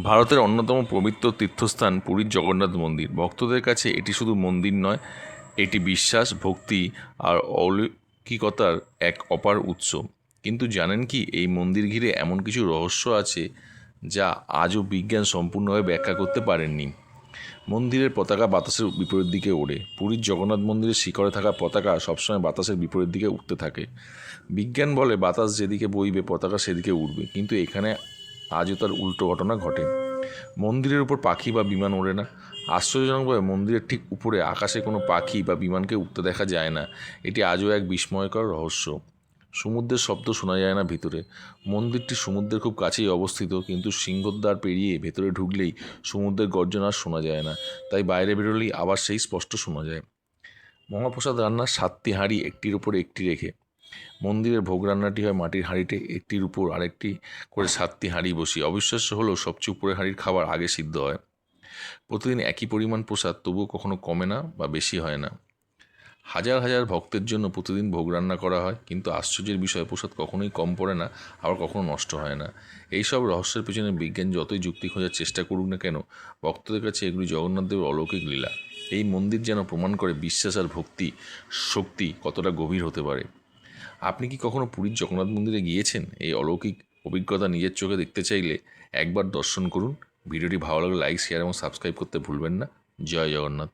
ভারতের অন্যতম পবিত্র তীর্থস্থান পুরীর জগন্নাথ মন্দির। ভক্তদের কাছে এটি শুধু মন্দির নয়, এটি বিশ্বাস, ভক্তি আর অলৌকিকতার এক অপার উৎস। কিন্তু জানেন কি, এই মন্দির ঘিরে এমন কিছু রহস্য আছে যা আজও বিজ্ঞান সম্পূর্ণভাবে ব্যাখ্যা করতে পারেননি। মন্দিরের পতাকা বাতাসের বিপরীত দিকে ওড়ে। পুরীর জগন্নাথ মন্দিরের শিখরে থাকা পতাকা সবসময় বাতাসের বিপরীত দিকে উঠতে থাকে। বিজ্ঞান বলে বাতাস যেদিকে বইবে পতাকা সেদিকে উঠবে, কিন্তু এখানে আজও তার উল্টো ঘটনা ঘটে। মন্দিরের উপর পাখি বা বিমান ওড়ে না। আশ্চর্যজনকভাবে মন্দিরের ঠিক উপরে আকাশে কোনো পাখি বা বিমানকে উঠতে দেখা যায় না। এটি আজও এক বিস্ময়কর রহস্য। সমুদ্রের শব্দ শোনা যায় না ভিতরে। মন্দিরটি সমুদ্রের খুব কাছেই অবস্থিত, কিন্তু সিংহদ্বার পেরিয়ে ভেতরে ঢুকলেই সমুদ্রের গর্জন আর শোনা যায় না। তাই বাইরে বেরোলেই আবার সেই স্পষ্ট শোনা যায়। মহাপ্রসাদ রান্নার 7টি হাঁড়ি একটির উপর একটি রেখে। মন্দিরের ভোগ রান্নাটি হয় মাটির হাঁড়িতে, একটির উপর আরেকটি করে 7টি হাঁড়ি বসিয়ে। অবিশ্বাস্য হলেও সবচেয়ে উপরের হাঁড়ির খাবার আগে সিদ্ধ হয়। প্রতিদিন একই পরিমাণ প্রসাদ, তবুও কখনো কমে না বা বেশি হয় না। হাজার হাজার ভক্তের জন্য প্রতিদিন ভোগ রান্না করা হয়, কিন্তু আশ্চর্যের বিষয়, প্রসাদ কখনোই কম পড়ে না, আবার কখনো নষ্ট হয় না। এইসব রহস্যের পেছনে বিজ্ঞান যতই যুক্তি খোঁজার চেষ্টা করুক না কেন, ভক্তদের কাছে এগুলি জগন্নাথদেবের অলৌকিক লীলা। এই মন্দির যেন প্রমাণ করে বিশ্বাস আর ভক্তি শক্তি কতটা গভীর হতে পারে। আপনি কি কখনো পুরীর জগন্নাথ মন্দিরে গিয়েছেন? এই অলৌকিক অভিজ্ঞতা নিজের চোখে দেখতে চাইলে একবার দর্শন করুন। ভিডিওটি ভালো লাগলে লাইক, শেয়ার এবং সাবস্ক্রাইব করতে ভুলবেন না। জয় জগন্নাথ।